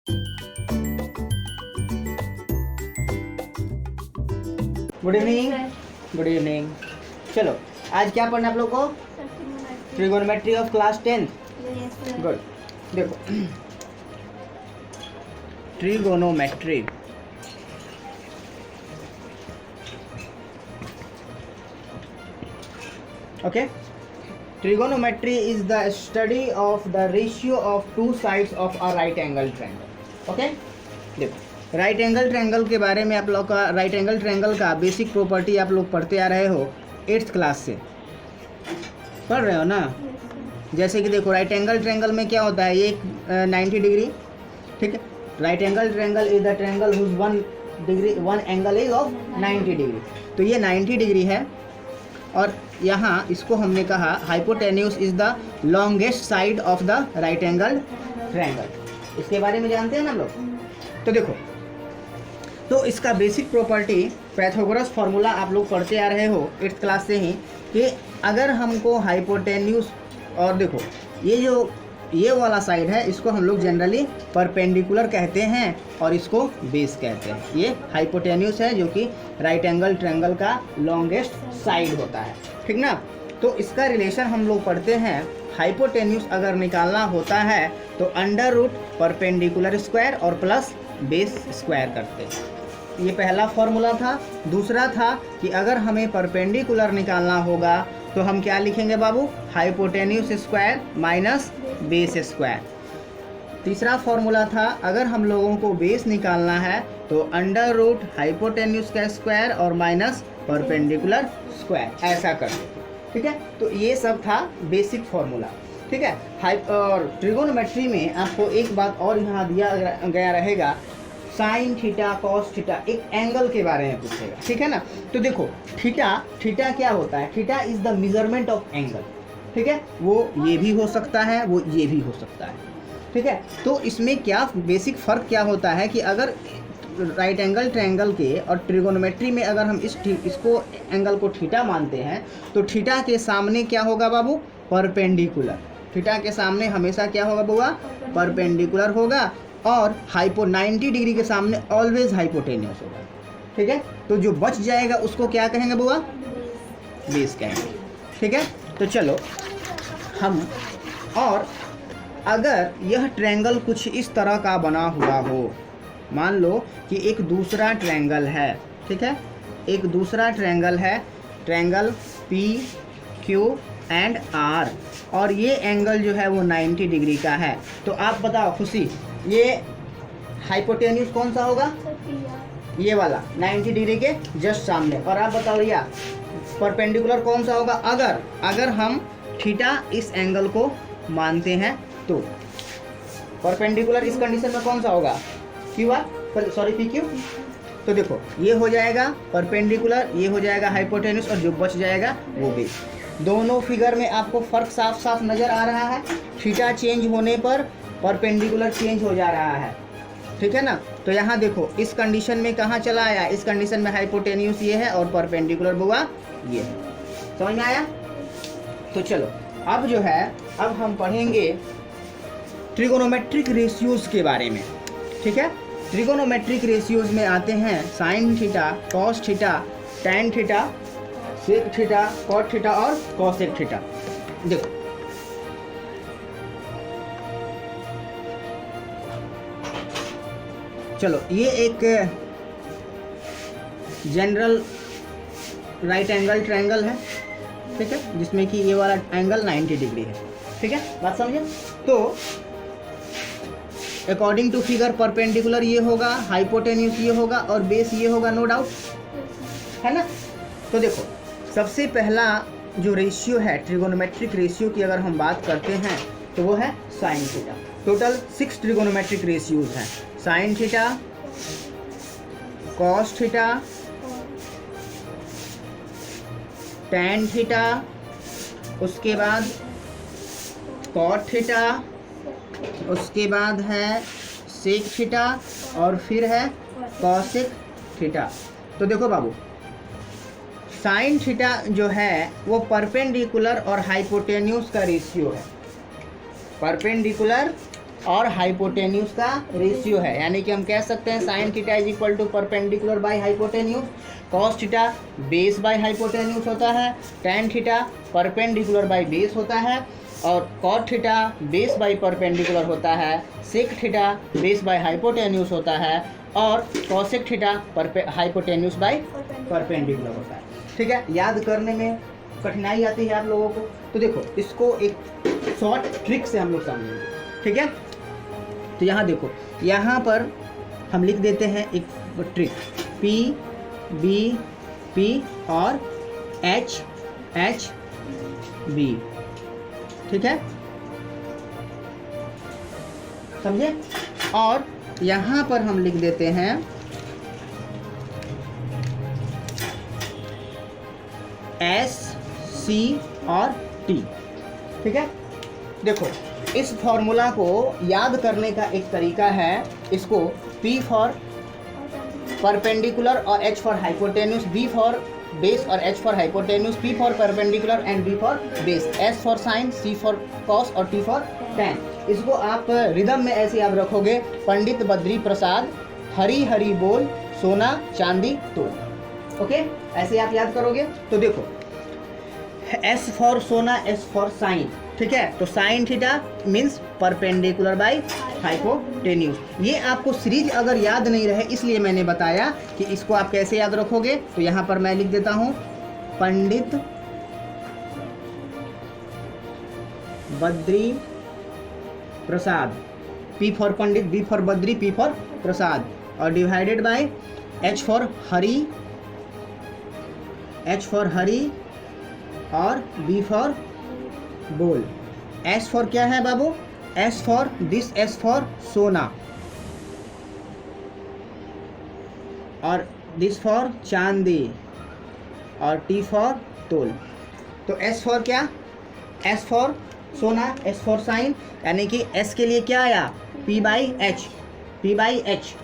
Good evening. Good evening. चलो आज क्या पढ़ना आप लोग को? Trigonometry of class 10। गुड। देखो trigonometry okay. Trigonometry is the study of the ratio of two sides of a right angle triangle. Okay, देखो राइट एंगल ट्रायंगल के बारे में आप लोग का राइट एंगल ट्रायंगल का बेसिक प्रॉपर्टी आप लोग पढ़ते आ रहे हो 8th क्लास से, पढ़ रहे हो ना? जैसे कि देखो राइट एंगल ट्रायंगल में क्या होता है, ये 90 डिग्री, ठीक है। Right angle triangle is the triangle whose one angle is of 90 degree. तो ये 90 डिग्री है और यहाँ इसको हमने कहा hypotenuse is the longest side of the right angle triangle. इसके बारे में जानते हैं ना हम लोग? तो देखो, तो इसका बेसिक प्रॉपर्टी पाइथागोरस फार्मूला आप लोग पढ़ते आ रहे हो 8th क्लास से ही, कि अगर हमको हाइपोटेन्यूस, और देखो ये वाला साइड है इसको हम लोग जनरली परपेंडिकुलर कहते हैं और इसको बेस कहते हैं। ये हाइपोटेन्यूस है जो कि राइट एंगल ट्रायंगल का लॉन्गेस्ट साइड होता है, ठीक ना। तो इसका रिलेशन हम लोग पढ़ते हैं, हाइपोटेन्यूस अगर निकालना होता है तो अंडर रूट परपेंडिकुलर स्क्वायर और प्लस बेस स्क्वायर करते हैं। ये पहला फॉर्मूला था। दूसरा था कि अगर हमें परपेंडिकुलर निकालना होगा तो हम क्या लिखेंगे बाबू? Hypotenuse square minus base square. तीसरा फॉर्मूला था अगर हम लोगों को बेस निकालना है तो अंडर रूट हाइपोटेन्यूस का स्क्वायर और माइनस परपेंडिकुलर स्क्वायर, ऐसा कर देते, ठीक है। तो ये सब था बेसिक फॉर्मूला, ठीक है। और ट्रिगोनोमेट्री में आपको एक बात और यहाँ दिया गया रहेगा, साइन थीटा कॉस थीटा, एक एंगल के बारे में पूछेगा, ठीक है ना। तो देखो थीटा क्या होता है? Theta is the measurement of angle, ठीक है। वो ये भी हो सकता है, वो ये भी हो सकता है, ठीक है। तो इसमें क्या बेसिक फ़र्क क्या होता है कि अगर राइट एंगल ट्रायंगल के और ट्रिगोनोमेट्री में अगर हम इसको एंगल को थीटा मानते हैं तो थीटा के सामने क्या होगा बाबू? परपेंडिकुलर। थीटा के सामने हमेशा क्या होगा बुआ? परपेंडिकुलर होगा। और 90 डिग्री के सामने ऑलवेज हाइपोटेन्यूस होगा, ठीक है। तो जो बच जाएगा उसको क्या कहेंगे बुआ? बेस कहेंगे, ठीक है। तो चलो हम, और अगर यह ट्रायंगल कुछ इस तरह का बना हुआ हो, मान लो कि एक दूसरा ट्रायंगल है, ठीक है, एक दूसरा ट्रायंगल है, triangle P Q and R, और ये एंगल जो है वो 90 डिग्री का है। तो आप बताओ खुशी, ये हाइपोटेन्यूस कौन सा होगा? ये वाला 90 डिग्री के जस्ट सामने। और आप बताओ रिया, परपेंडिकुलर कौन सा होगा? अगर हम थीटा इस एंगल को मानते हैं तो परपेंडिकुलर इस कंडीशन में कौन सा होगा? Q R, sorry P Q. तो देखो ये हो जाएगा परपेंडिकुलर, ये हो जाएगा हाइपोटेन्यूस, और जो बच जाएगा वो बेस। दोनों फिगर में आपको फ़र्क साफ साफ नज़र आ रहा है। थीटा चेंज होने पर परपेंडिकुलर चेंज हो जा रहा है, ठीक है ना। तो यहाँ देखो इस कंडीशन में कहाँ चला आया? इस कंडीशन में हाइपोटेन्यूस ये है और परपेंडिकुलर बुआ ये है। समझ में आया? तो चलो अब जो है, अब हम पढ़ेंगे ट्रिगोनोमेट्रिक रेशियोज़ के बारे में, ठीक है। ट्रिगोनोमेट्रिक रेशियोज़ में आते हैं sine theta, cos theta, tan theta, sec theta, cot theta और कॉसेक थीटा। देखो चलो, ये एक जनरल राइट एंगल ट्रायंगल है, ठीक है, जिसमें कि ये वाला एंगल 90 डिग्री है, ठीक है, बात समझे। तो अकॉर्डिंग टू फिगर परपेंडिकुलर ये होगा, हाइपोटेन्यूस ये होगा और बेस ये होगा, नो डाउट, है ना। तो देखो सबसे पहला जो रेशियो है ट्रिगोनोमेट्रिक रेशियो की अगर हम बात करते हैं तो वो है sine theta. Total 6 trigonometric ratios हैं, sine theta, cos theta, tan theta, उसके बाद कॉट थीटा, उसके बाद है सेक थीटा और फिर है कॉसेक थीटा। तो देखो बाबू, साइन थीटा जो है वो परपेंडिकुलर और हाइपोटेन्यूस का रेशियो है। परपेंडिकुलर और हाइपोटेन्यूज का रेशियो है। यानी कि हम कह सकते हैं sine theta is equal to perpendicular by hypotenuse, cos theta base by hypotenuse होता है, tan theta perpendicular by base होता है, और cot theta base by perpendicular होता है, sec theta base by hypotenuse होता है, और cosec theta hypotenuse by perpendicular होता है। ठीक है, याद करने में कठिनाई आती है आप लोगों को, तो देखो इसको एक शॉर्ट ट्रिक से हम लोग समझेंगे। ठीक है, तो यहाँ देखो, यहाँ पर हम लिख देते हैं एक ट्रिक, पी बी पी और एच एच बी। ठीक है, समझे? और यहाँ पर हम लिख देते हैं एस सी और टी। ठीक है, देखो इस फॉर्मूला को याद करने का एक तरीका है, इसको P फॉर परपेंडिकुलर और H for hypotenuse, B for base और H for hypotenuse, P for perpendicular and B for base, S for sine, C for cos और T फॉर टैन। इसको आप रिदम में ऐसे याद रखोगे, पंडित बद्री प्रसाद हरी हरी बोल सोना चांदी तोल। ओके, ऐसे आप याद करोगे। तो देखो S फॉर सोना, S फॉर साइन। ठीक है, तो sine theta means perpendicular by hypotenuse. ये आपको सीरीज अगर याद नहीं रहे इसलिए मैंने बताया कि इसको आप कैसे याद रखोगे। तो यहाँ पर मैं लिख देता हूँ Pandit Badri Prasad, P for Pandit, B for Badri, P for Prasad, और divided by H for Hari, H for Hari और B फॉर बोल। S फॉर क्या है बाबू? S for this, S for सोना, और दिस फॉर चांदी, और T फॉर तोल। तो S फॉर क्या? S फॉर सोना, S फॉर साइन, यानी कि S के लिए क्या आया? P by H, P by H.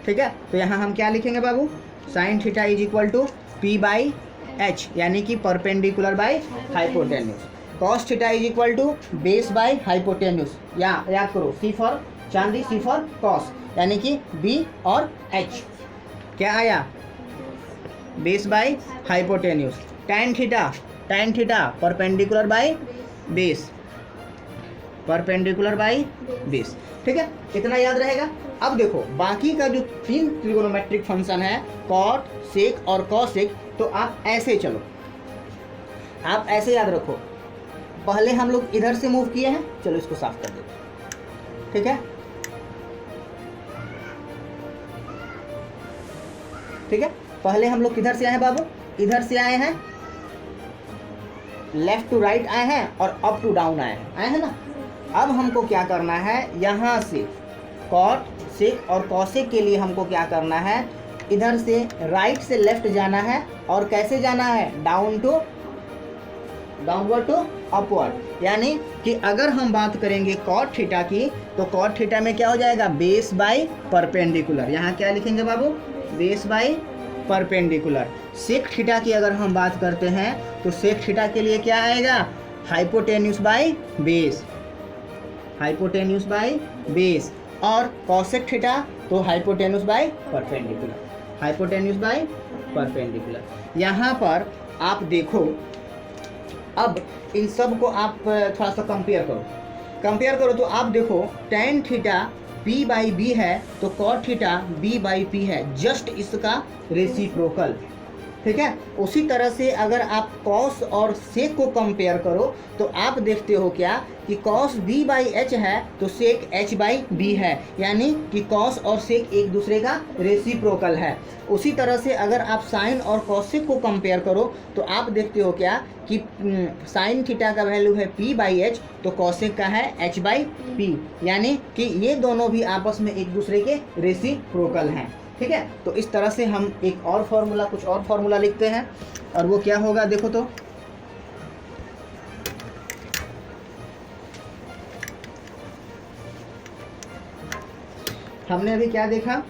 ठीक है, तो यहाँ हम क्या लिखेंगे बाबू? Sine theta is equal to P by H, यानी कि perpendicular by hypotenuse. Cos theta is equal to base by hypotenuse, या याद करो C फॉर चांदी, C फॉर कॉस, यानी कि B और H क्या आया? Base by hypotenuse. Tan theta perpendicular by base, perpendicular by base. ठीक है, इतना याद रहेगा। अब देखो बाकी का जो 3 ट्रिगोनोमेट्रिक फंक्शन है, कॉट, सेक और कॉसेक, तो आप ऐसे चलो, आप ऐसे याद रखो। पहले हम लोग इधर से मूव किए हैं, चलो इसको साफ कर देते। ठीक है, ठीक है, पहले हम लोग किधर से आए हैं बाबू? इधर से आए हैं, लेफ्ट टू राइट आए हैं और अप टू डाउन आए हैं ना। अब हमको क्या करना है, यहाँ से कॉट, सेक और कॉसेक के लिए हमको क्या करना है, इधर से राइट से लेफ्ट जाना है, और कैसे जाना है? Downward to upward. यानी कि अगर हम बात करेंगे कॉट थीटा की, तो कॉट थीटा में क्या हो जाएगा? Base by perpendicular. यहाँ क्या लिखेंगे बाबू? Base by perpendicular. Sec theta की अगर हम बात करते हैं, तो सेक थीटा के लिए क्या आएगा? Hypotenuse by base, hypotenuse by base. और कॉसेक थीटा तो hypotenuse by perpendicular, hypotenuse by perpendicular. यहाँ पर आप देखो, अब इन सब को आप थोड़ा सा कंपेयर करो तो आप देखो tan theta P by B है, तो cot theta B by P है, जस्ट इसका रेसिप्रोकल। ठीक है, उसी तरह से अगर आप cos और sec को कंपेयर करो तो आप देखते हो क्या कि cos B बाई एच है तो sec H बाई बी है, यानी कि cos और sec एक दूसरे का रेसिप्रोकल है। उसी तरह से अगर आप साइन और कॉसेक को कंपेयर करो तो आप देखते हो क्या कि साइन थीटा का वैल्यू है P बाई एच, तो कॉसेक का है H बाई पी, यानी कि ये दोनों भी आपस में एक दूसरे के रेसिप्रोकल हैं। ठीक है, तो इस तरह से हम एक और फार्मूला, कुछ और फार्मूला लिखते हैं, और वो क्या होगा देखो तो, हमने अभी क्या देखा?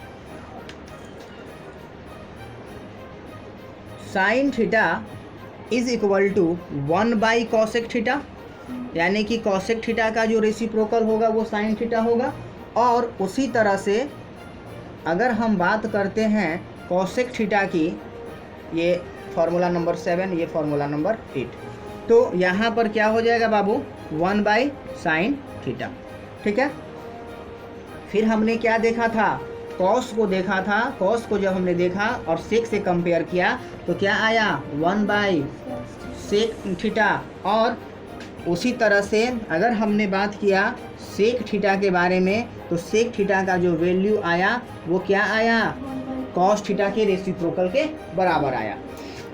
Sine theta is equal to 1 by cosec theta, यानी कि कॉसेक थीटा का जो रेसिप्रोकल होगा वो साइन थीटा होगा। और उसी तरह से अगर हम बात करते हैं कॉसेक थीटा की, ये फार्मूला नंबर 7, ये फार्मूला नंबर 8, तो यहाँ पर क्या हो जाएगा बाबू 1/sin थीटा। ठीक है, फिर हमने क्या देखा था, कॉस को देखा था। कॉस को जब हमने देखा और सेक से कंपेयर किया तो क्या आया 1/sec थीटा। और उसी तरह से अगर हमने बात किया सेक थीटा के बारे में तो सेक थीटा का जो वैल्यू आया वो क्या आया, कॉस थीटा के रेसिप्रोकल के बराबर आया।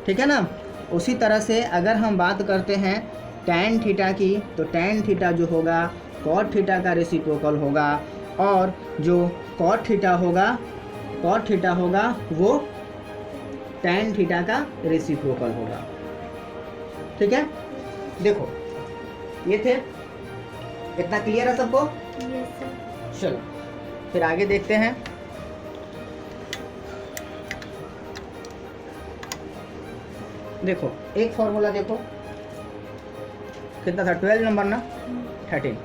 ठीक है ना। उसी तरह से अगर हम बात करते हैं टैन थीटा की तो टैन थीटा जो होगा कॉट थीटा का रेसिप्रोकल होगा, और जो कॉट थीटा होगा वो टैन थीटा का रेसिप्रोकल होगा। ठीक है, देखो ये थे, इतना क्लियर है सबको? चलो फिर आगे देखते हैं। देखो एक फॉर्मूला देखो, कितना था 12 नंबर ना, 13।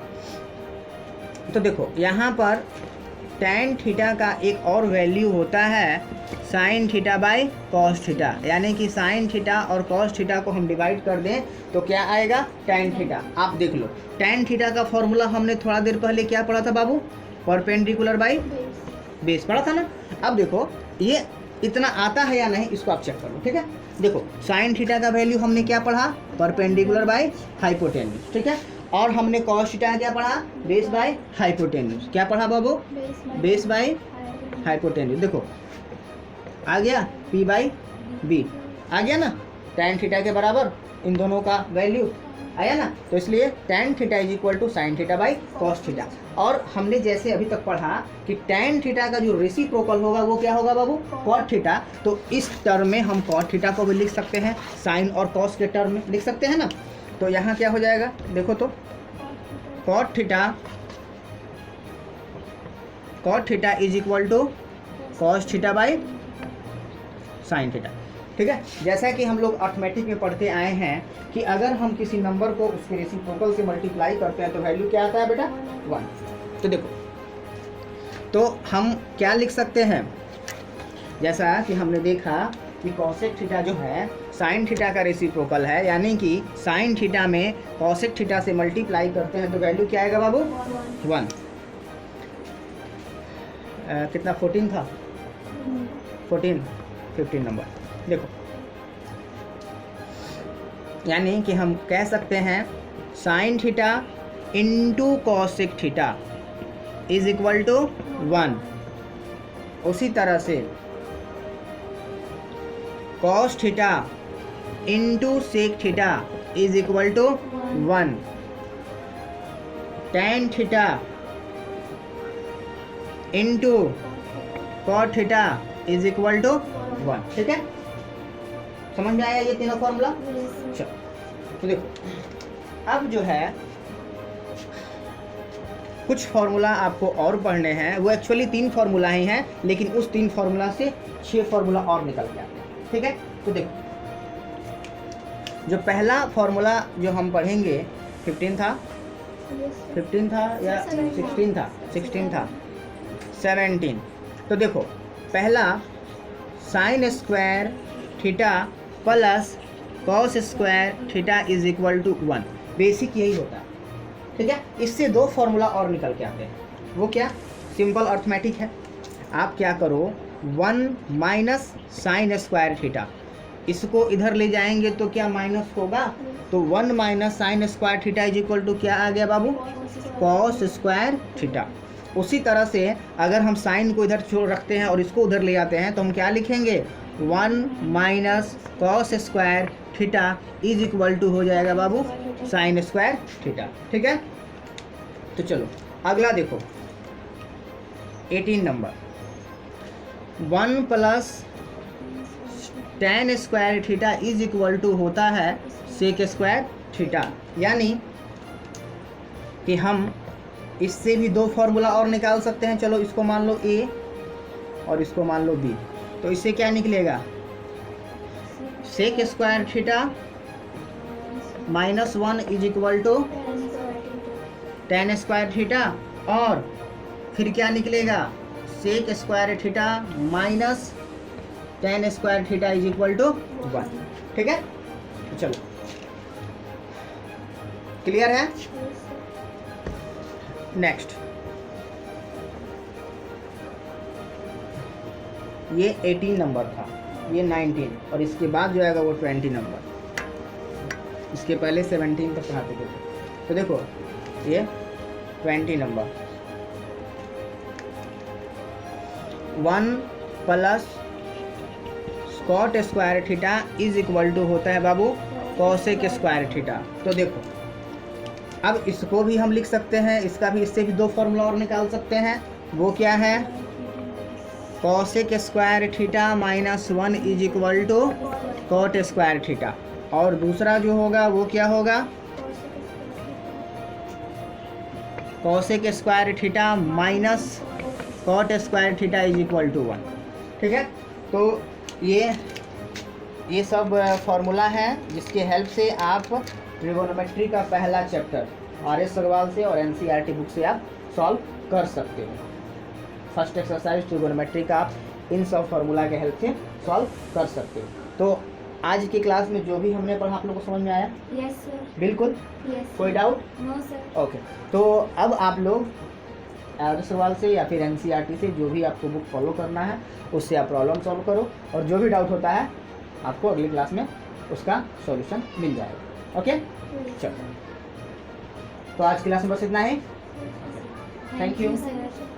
तो देखो यहाँ पर टैन थीटा का एक और वैल्यू होता है sine theta by cos theta, यानी कि साइन थीटा और कॉस थीटा को हम डिवाइड कर दें तो क्या आएगा टैन थीटा। आप देख लो टैन थीटा का फॉर्मूला हमने थोड़ा देर पहले क्या पढ़ा था बाबू, परपेंडिकुलर बाय बेस पढ़ा था ना। अब देखो ये इतना आता है या नहीं इसको आप चेक कर लो। ठीक है, देखो साइन थीटा का वैल्यू हमने क्या पढ़ा, परपेंडिकुलर बाय हाइपोटेन्यूज। ठीक है, और हमने कॉस थीटा क्या पढ़ा, बेस बाय हाइपोटेन्यूज। क्या पढ़ा बाबू, बेस बाय हाइपोटेन्यूज। देखो आ गया P/B आ गया ना, टैन थीटा के बराबर इन दोनों का वैल्यू आया ना। तो इसलिए tan theta is equal to sine theta by cos theta. और हमने जैसे अभी तक पढ़ा कि टैन थीटा का जो रेसिप्रोकल होगा वो क्या होगा बाबू, कॉट थीटा। तो इस टर्म में हम कॉट थीटा को भी लिख सकते हैं, साइन और कॉस के टर्म में लिख सकते हैं ना। तो यहाँ क्या हो जाएगा देखो, तो cot theta is equal to cos theta by sine theta. ठीक है, जैसा कि हम लोग अर्थमेटिक में पढ़ते आए हैं कि अगर हम किसी नंबर को उसके रेसिप्रोकल से मल्टीप्लाई करते हैं तो वैल्यू क्या आता है बेटा 1। तो देखो तो हम क्या लिख सकते हैं, जैसा कि हमने देखा कि कॉसेक थीटा जो है साइन थीटा का रेसिप्रोकल है, यानी कि साइन थीटा में कॉसेक थीटा से मल्टीप्लाई करते हैं तो वैल्यू क्या आएगा बाबू 1। कितना 14 था, 15 नंबर। देखो यानी कि हम कह सकते हैं sine theta into cosec theta is equal to 1। उसी तरह से cos theta into sec theta is equal to 1। Tan theta into cot theta is equal to 1। ठीक है, समझ में आया ये तीनों फॉर्मूला? चलो तो देखो अब जो है कुछ फार्मूला आपको और पढ़ने हैं, वो एक्चुअली 3 फार्मूला ही हैं, लेकिन उस 3 फार्मूला से 6 फार्मूला और निकल के आते हैं। ठीक है, तो देखो जो पहला फार्मूला जो हम पढ़ेंगे 15 था या 16 था 17। तो देखो पहला sine square theta plus cos square theta is equal to 1। Basic यही होता है। ठीक है, इससे 2 फार्मूला और निकल के आते हैं। वो क्या, सिंपल अर्थमेटिक है। आप क्या करो 1 माइनस साइन स्क्वायर थीटा, इसको इधर ले जाएंगे तो क्या माइनस होगा, तो 1 minus sine square theta is equal to क्या आ गया बाबू, कॉस स्क्वायर थीटा। उसी तरह से अगर हम साइन को इधर छोड़ रखते हैं और इसको उधर ले जाते हैं तो हम क्या लिखेंगे 1 minus cos square theta is equal to हो जाएगा बाबू साइन स्क्वायर थीटा। ठीक है, तो चलो अगला देखो 18 number 1 plus tan square theta is equal to होता है सेक स्क्वायर थीटा। यानी कि हम इससे भी 2 फार्मूला और निकाल सकते हैं। चलो इसको मान लो A और इसको मान लो B, तो इससे क्या निकलेगा sec square theta -1 is equal to tan square theta, और फिर क्या निकलेगा sec square theta minus tan square theta is equal to 1। ठीक है, चलो क्लियर है। नेक्स्ट ये 18 नंबर था, ये 19, और इसके बाद जो आएगा वो 20 नंबर। इसके पहले 17 तक पढ़ाते थे। तो देखो ये 20 number 1 plus cot square theta is equal to होता है बाबू कॉसेक स्क्वायर थीटा। तो देखो अब इसको भी हम लिख सकते हैं, इसका भी, इससे भी दो फॉर्मूला और निकाल सकते हैं। वो क्या है, cosec square theta -1 is equal to cot square theta, और दूसरा जो होगा वो क्या होगा cosec square theta minus cot square theta is equal to 1। ठीक है, तो ये सब फॉर्मूला है जिसके हेल्प से आप ट्रिगोनोमेट्री का पहला चैप्टर RS अग्रवाल से और NCERT बुक से आप सॉल्व कर सकते हो। फर्स्ट एक्सरसाइज ट्रिगोनोमेट्री का आप इन सब फार्मूला के हेल्प से सॉल्व कर सकते हो। तो आज की क्लास में जो भी हमने पढ़ा आप लोगों को समझ में आया? Yes sir. बिल्कुल? यस। कोई डाउट? No sir. ओके, तो अब आप लोग RS अग्रवाल से या फिर NCERT से जो भी आपको बुक फॉलो करना है उससे आप प्रॉब्लम सॉल्व करो, और जो भी डाउट होता है आपको अगली क्लास में उसका सॉल्यूशन मिल जाएगा। ओके, चलो, तो आज की क्लास में बस इतना ही। Thank you. सर।